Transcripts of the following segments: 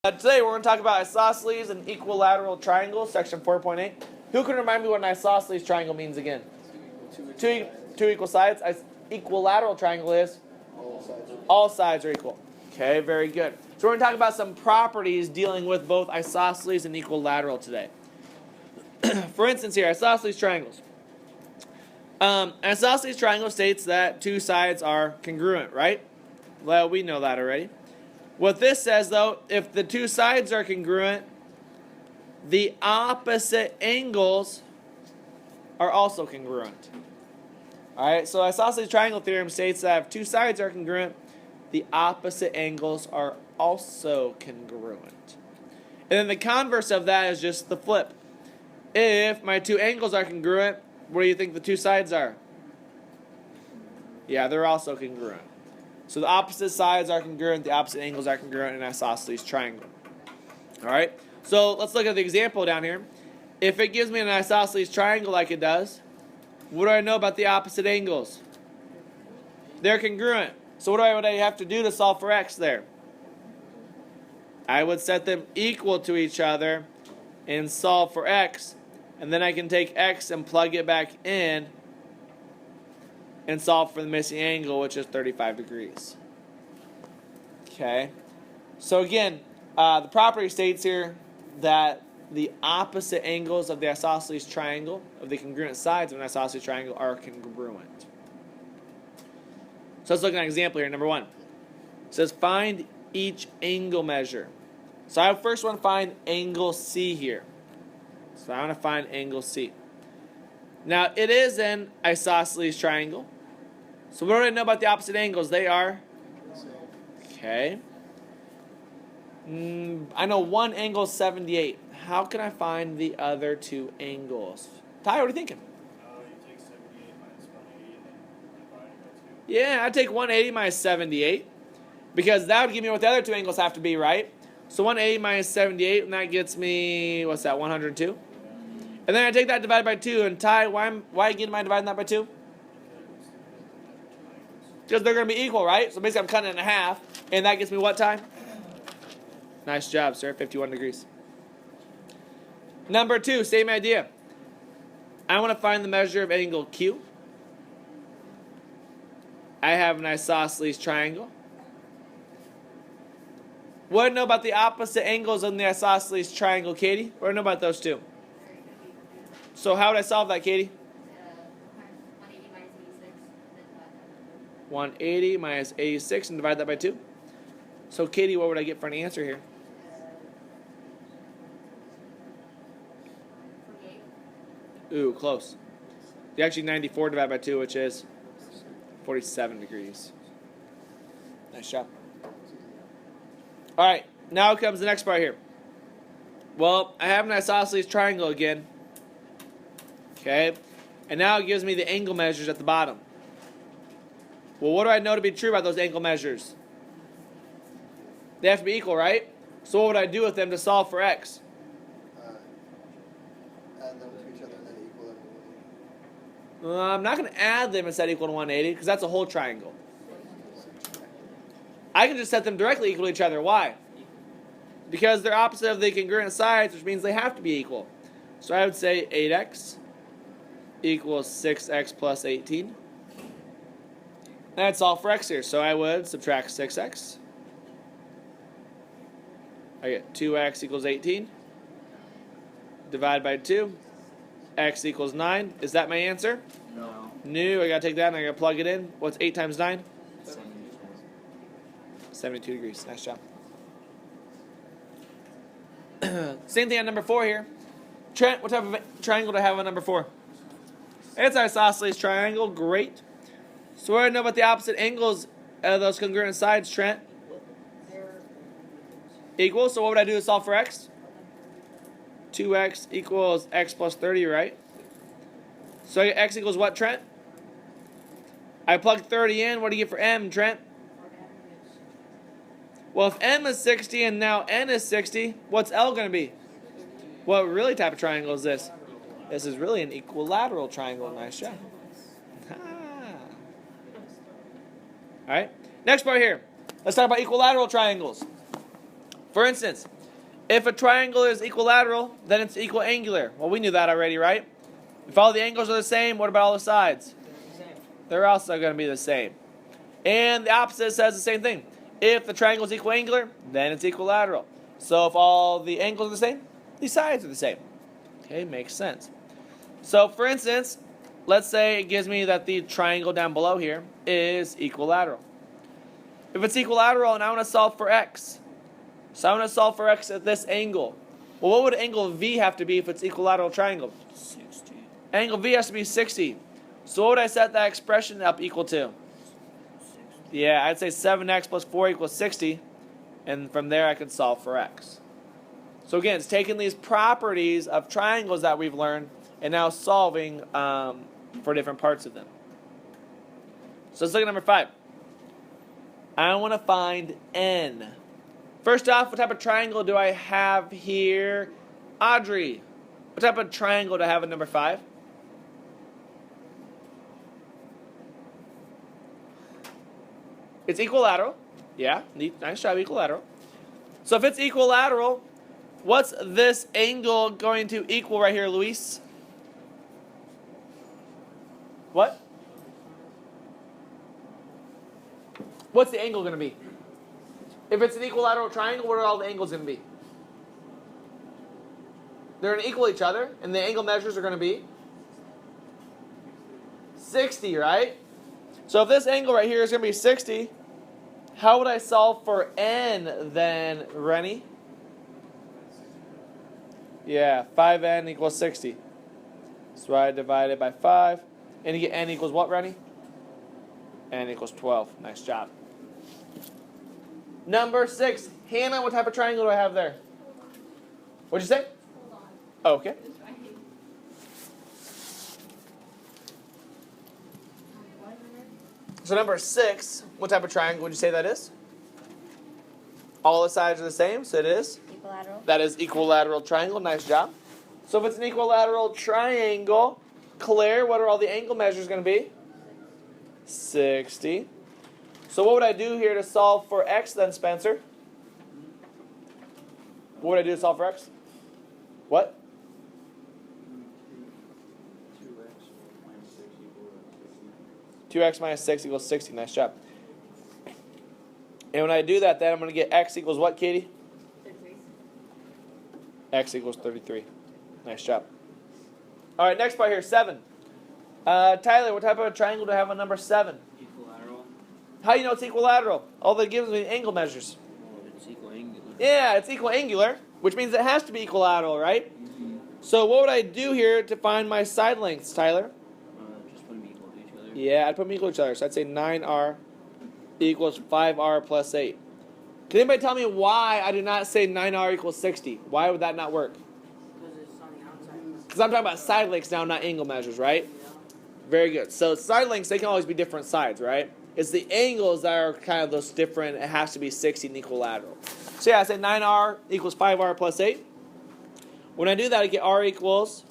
Today we're going to talk about isosceles and equilateral triangles, section 4.8. Who can remind me what an isosceles triangle means again? Two equal sides. Equilateral triangle is? All sides are equal. Okay, very good. So we're going to talk about some properties dealing with both isosceles and equilateral today. For instance here, isosceles triangles. An isosceles triangle states that two sides are congruent, right? Well, we know that already. What this says, though, if the two sides are congruent, the opposite angles are also congruent. Alright, so isosceles triangle theorem states that if two sides are congruent, the opposite angles are also congruent. And then the converse of that is just the flip. If my two angles are congruent, what do you think the two sides are? Yeah, they're also congruent. So the opposite sides are congruent, the opposite angles are congruent in an isosceles triangle. Alright, so let's look at the example down here. If it gives me an isosceles triangle like it does, what do I know about the opposite angles? They're congruent. So what would I have to do to solve for x there? I would set them equal to each other and solve for x. And then I can take x and plug it back in and solve for the missing angle, which is 35 degrees. Okay. So again, the property states here that the opposite angles of the isosceles triangle, of the congruent sides of an isosceles triangle, are congruent. So let's look at an example here. Number 1. It says find each angle measure. So I first want to find angle C here. So I want to find angle C. Now it is an isosceles triangle. So what do I know about the opposite angles? They are? Okay. I know one angle is 78. How can I find the other two angles? Ty, what are you thinking? You take 78 minus 180 and then divide it by 2. Yeah, I'd take 180 minus 78. Because that would give me what the other two angles have to be, right? So 180 minus 78, and that gets me, what's that, 102? And then I take that divided by 2, and Ty, why again am I dividing that by 2? Because they're going to be equal, right? So basically I'm cutting it in half, and that gets me what time? Nice job, sir, 51 degrees. Number 2, same idea. I want to find the measure of angle Q. I have an isosceles triangle. What do I know about the opposite angles on the isosceles triangle, Katie? What do I know about those two? So how would I solve that, Katie? 180 minus 86 and divide that by 2. So Katie, what would I get for an answer here? Ooh, close. It's actually 94 divided by 2, which is 47 degrees. Nice job. Alright, now comes the next part here. Well, I have an isosceles triangle again. Okay, and now it gives me the angle measures at the bottom. Well, what do I know to be true about those angle measures? They have to be equal, right? So what would I do with them to solve for x? Add them to each other and then equal them to 180. I'm not going to add them and set equal to 180 because that's a whole triangle. I can just set them directly equal to each other. Why? Because they're opposite of the congruent sides, which means they have to be equal. So I would say 8x equals 6x plus 18. That's all for x here. So I would subtract 6x. I get 2x equals 18. Divide by 2. X equals 9. Is that my answer? No. No. I got to take that and I got to plug it in. What's 8 times 9? 72 degrees. Nice job. Same thing on number 4 here. Trent, what type of triangle do I have on number 4? It's an isosceles triangle. Great. So what do I know about the opposite angles of those congruent sides, Trent? Equal. So what would I do to solve for x? 2x equals x plus 30, right? So I get x equals what, Trent? I plug 30 in. What do you get for m, Trent? Well, if m is 60 and now n is 60, what's L going to be? What really type of triangle is this? This is really an equilateral triangle. Nice job. Alright, next part here. Let's talk about equilateral triangles. For instance, if a triangle is equilateral, then it's equiangular. Well, we knew that already, right? If all the angles are the same, what about all the sides? They're also going to be the same. And the opposite says the same thing. If the triangle is equiangular, then it's equilateral. So if all the angles are the same, the sides are the same. Okay, makes sense. So for instance, let's say it gives me that the triangle down below here is equilateral. If it's equilateral and I want to solve for x, so I want to solve for x at this angle. Well, what would angle V have to be if it's equilateral triangle? 60. Angle V has to be 60. So what would I set that expression up equal to? 60. Yeah, I'd say 7x plus 4 equals 60. And from there I can solve for x. So again, it's taking these properties of triangles that we've learned and now solving for different parts of them. So let's look at number 5. I want to find n. First off, what type of triangle do I have here? Audrey, what type of triangle do I have at number 5? It's equilateral. Yeah, neat, nice job, equilateral. So if it's equilateral, what's this angle going to equal right here, Luis? What? What's the angle going to be? If it's an equilateral triangle, what are all the angles going to be? They're going to equal each other, and the angle measures are going to be 60, right? So if this angle right here is going to be 60, how would I solve for n then, Rennie? Yeah, 5n equals 60. So I divide it by 5. And you get n equals what, Rennie? N equals 12. Nice job. Number 6. Hannah, what type of triangle do I have there? What'd you say? Hold on. Oh, okay. It's right here. So number 6, what type of triangle would you say that is? All the sides are the same, so it is? Equilateral. That is equilateral triangle. Nice job. So if it's an equilateral triangle, Claire, what are all the angle measures going to be? 60. So what would I do here to solve for x then, Spencer? What would I do to solve for x? What? 2x minus 6 equals 60. Nice job. And when I do that, then I'm going to get x equals what, Katie? 33. X equals 33. Nice job. All right, next part here, 7. Tyler, what type of triangle do I have on number 7? Equilateral. How do you know it's equilateral? All that gives me angle measures. Well, it's equiangular. Yeah, it's equiangular, which means it has to be equilateral, right? Mm-hmm. So what would I do here to find my side lengths, Tyler? Just put them equal to each other. Yeah, I'd put them equal to each other. So I'd say 9r equals 5r plus 8. Can anybody tell me why I did not say 9r equals 60? Why would that not work? Because it's on the outside. Because I'm talking about side lengths now, not angle measures, right? Yeah. Very good. So side lengths, they can always be different sides, right? It's the angles that are kind of those different. It has to be 60 and equilateral. So yeah, I said 9r equals 5r plus 8. When I do that, I get r equals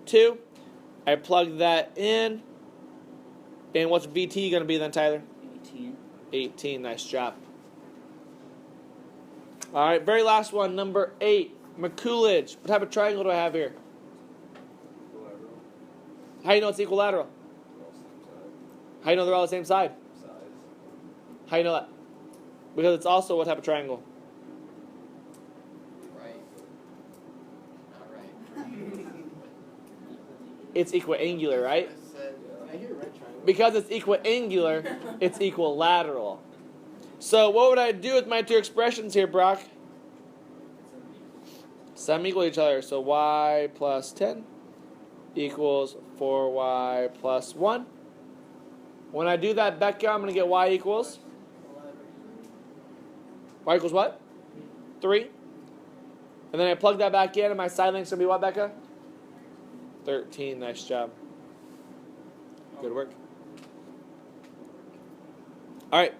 2. I plug that in. And what's VT going to be then, Tyler? 18. 18. Nice job. All right, very last one, number 8. McCoolidge. What type of triangle do I have here? How do you know it's equilateral? How do you know they're all the same side? How do you know that? Because it's also what type of triangle? Right. Not right. It's equiangular, right? I hear right triangle. Because it's equiangular, it's equilateral. So what would I do with my two expressions here, Brock? Set them equal to each other. So y plus 10 equals 4y plus 1. When I do that, Becca, I'm going to get y equals? Y equals what? 3. And then I plug that back in, and my side length's going to be what, Becca? 13. Nice job. Good work. All right.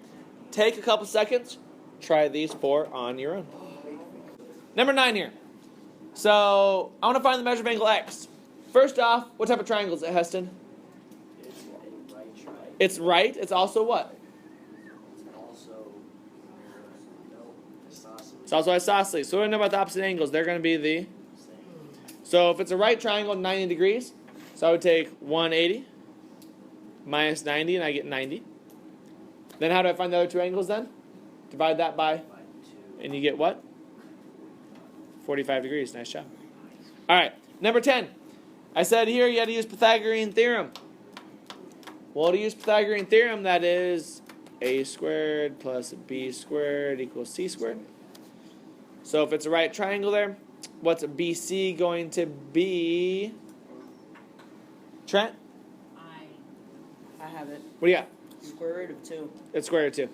Take a couple seconds. Try these 4 on your own. Number 9 here. So, I want to find the measure of angle x. First off, what type of triangle is it, Heston? It's a right triangle. It's right. It's also what? It's also no isosceles. It's also isosceles. So what do I know about the opposite angles? They're going to be the... So if it's a right triangle, 90 degrees. So I would take 180 minus 90, and I get 90. Then how do I find the other two angles then? Divide that by... And you get what? 45 degrees. Nice job. All right. Number 10. I said here you had to use Pythagorean theorem. Well, to use Pythagorean theorem, that is a squared plus b squared equals c squared. So if it's a right triangle there, what's a BC going to be? Trent? I have it. What do you got? Square root of 2. It's square root of 2.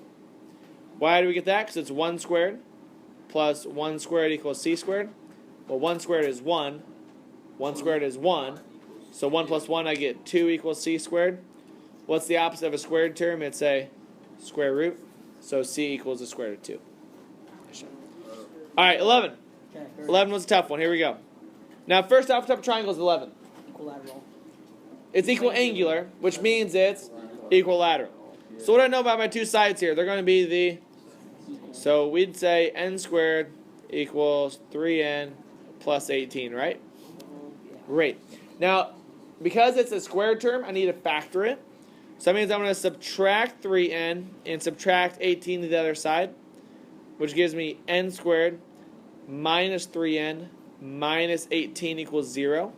Why do we get that? Because it's 1 squared plus 1 squared equals c squared. Well, 1 squared is 1. 1 squared is 1. So 1 plus 1, I get 2 equals c squared. What's the opposite of a squared term? It's a square root. So c equals the square root of 2. All right, 11. Okay, 11 was a tough one. Here we go. Now, first off, type of triangle is 11. equilateral. It's equal angular, which means it's equilateral. So what do I know about my two sides here? They're going to be the... So we'd say n squared equals 3n plus 18, right? Great. Now, because it's a squared term, I need to factor it. So that means I'm going to subtract 3n and subtract 18 to the other side, which gives me n squared minus 3n minus 18 equals 0.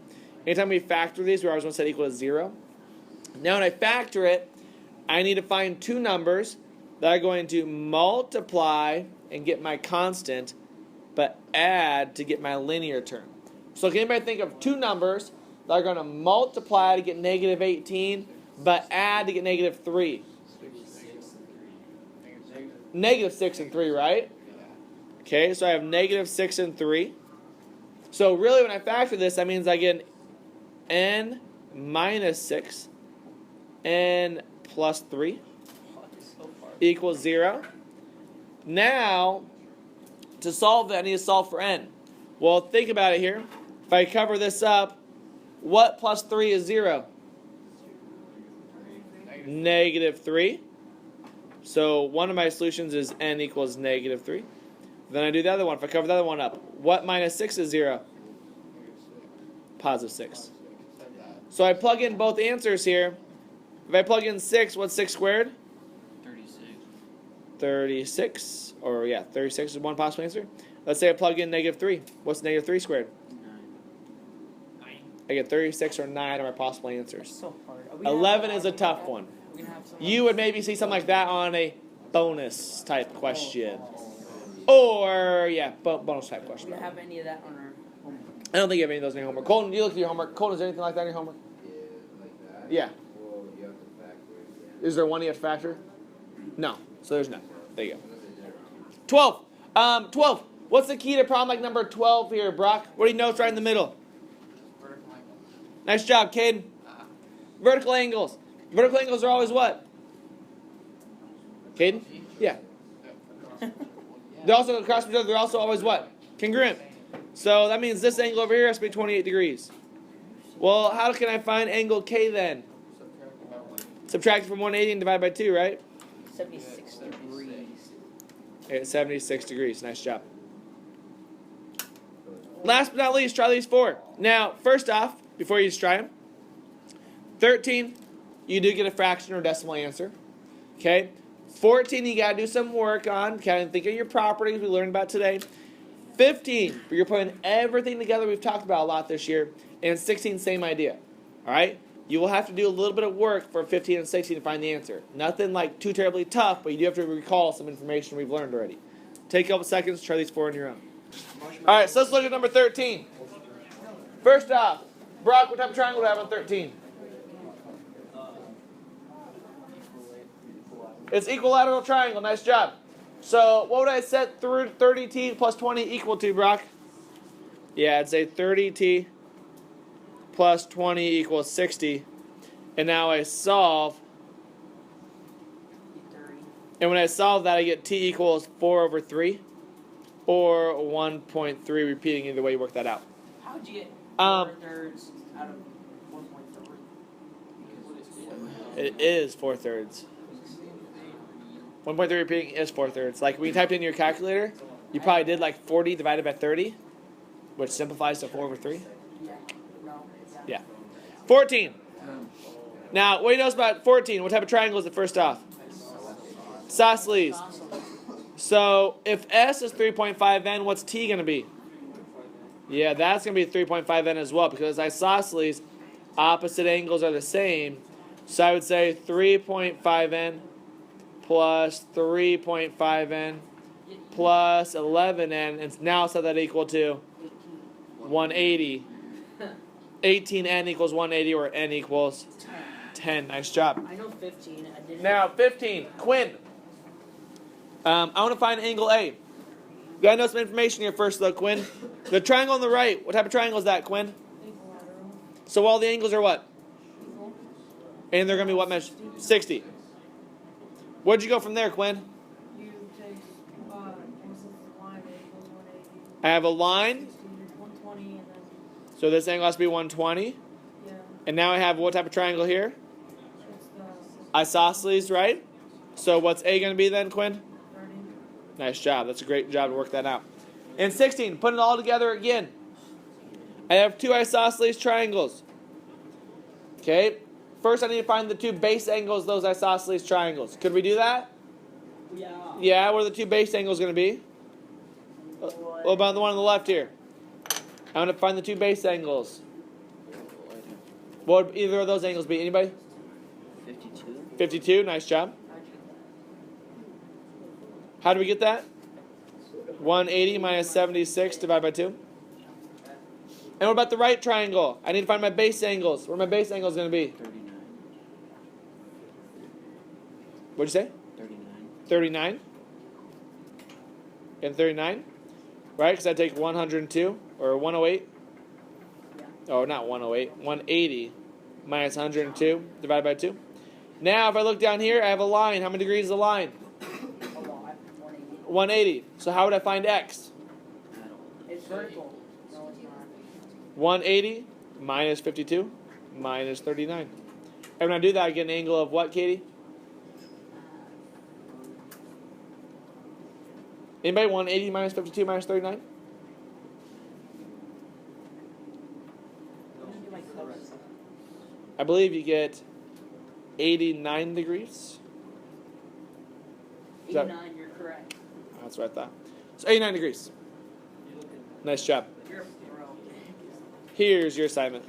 Anytime we factor these, we always want to set equal to 0. Now when I factor it, I need to find two numbers that are going to multiply and get my constant, but add to get my linear term. So can anybody think of two numbers that are going to multiply to get negative 18, but add to get negative 3? Negative 6 and 3, right? Okay, so I have negative 6 and 3. So really when I factor this, that means I get n minus 6, n plus 3 equals 0. Now, to solve that, I need to solve for n. Well, think about it here. If I cover this up, what plus 3 is 0? Negative 3. So one of my solutions is n equals negative 3. Then I do the other one. If I cover the other one up, what minus 6 is 0? Positive 6. So I plug in both answers here. If I plug in 6, what's 6 squared? 36. Or yeah, 36 is one possible answer. Let's say I plug in negative 3. What's negative 3 squared? 9. I get 36 or 9 are my possible answers. So hard. 11 is a tough one. You would maybe see something like that on a bonus type question. Or, yeah, bonus type question. We don't have any of that on our homework. I don't think you have any of those in your homework. Colton, you look at your homework. Colton, is there anything like that in your homework? Yeah, like that. Yeah. Well, you have to factor it. Is there one you have to factor? No. So there's none. There you go. 12. 12. What's the key to problem like number 12 here, Brock? What do you know? It's right in the middle. Nice job, Caden. Vertical angles. Vertical angles are always what? Caden? Yeah. They also across each other. They're also always what? Congruent. So that means this angle over here has to be 28 degrees. Well, how can I find angle K then? Subtract from 180 and divide by 2, right? 76 degrees. Okay, 76 degrees. Nice job. Last but not least, try these 4. Now, first off, before you just try them, 13, you do get a fraction or decimal answer. Okay? 14, you got to do some work on. Kind of think of your properties we learned about today. 15, you're putting everything together we've talked about a lot this year. And 16, same idea. All right? You will have to do a little bit of work for 15 and 16 to find the answer. Nothing like too terribly tough, but you do have to recall some information we've learned already. Take a couple seconds, try these 4 on your own. All right, so let's look at number 13. First off, Brock, what type of triangle do I have on 13? It's equilateral triangle. Nice job. So what would I set through 30t plus 20 equal to, Brock? Yeah, I'd say 30t plus 20 equals 60. And now I solve. And when I solve that, I get t equals 4 over 3 or 1.3, repeating either way you work that out. How would you get 4/3 out of 1.3? It is 4/3. 1.3 repeating is 4/3. Like when you typed in your calculator, You probably did like 40 divided by 30, which simplifies to 4 over 3. Yeah. No. Yeah. 14. Now, what do you notice about 14? What type of triangle is it first off? Isosceles. So, if S is 3.5n, what's T going to be? Yeah, that's going to be 3.5n as well, because isosceles, opposite angles are the same. So I would say 3.5n plus 3.5n plus 11n, and now set that equal to 180. 18n equals 180, or n equals 10. Nice job. I know 15. I didn't. Now, 15. Quinn. I want to find angle A. You gotta know some information here first, though, Quinn. The triangle on the right, what type of triangle is that, Quinn? Equilateral. So all the angles are what? Equal. And they're going to be what measure? 60. Where'd you go from there, Quinn? You take what's the line that equals 180. I have a line, 60, 120, and then so this angle has to be 120. yeah, And now I have what type of triangle here? it's the Isosceles, right? So what's A going to be then, Quinn? 30. Nice job. That's a great job to work that out. And 16, putting it all together again. I have two isosceles triangles. Okay. First, I need to find the two base angles of those isosceles triangles. Could we do that? Yeah. Yeah, what are the two base angles going to be? What about the one on the left here? I want to find the two base angles. What would either of those angles be? Anybody? 52. 52. Nice job. How do we get that? 180 minus 76 divided by 2. And what about the right triangle? I need to find my base angles. Where are my base angles going to be? 39. What'd you say? 39. 39. And 39. Right? Because I take 102 or 108. Yeah. Oh, not 108. 180 minus 102 divided by 2. Now, if I look down here, I have a line. How many degrees is the line? A lot. 180. 180. So how would I find x? It's vertical. No, it's not. 180 minus 52 minus 39. And when I do that, I get an angle of what, Katie? Anybody? 180 minus 52 minus 39? I'm gonna do my close. I believe you get 89 degrees. Is that- 89, you're correct. That's what I thought. So 89 degrees. Nice job. You're a pro. Here's your assignment.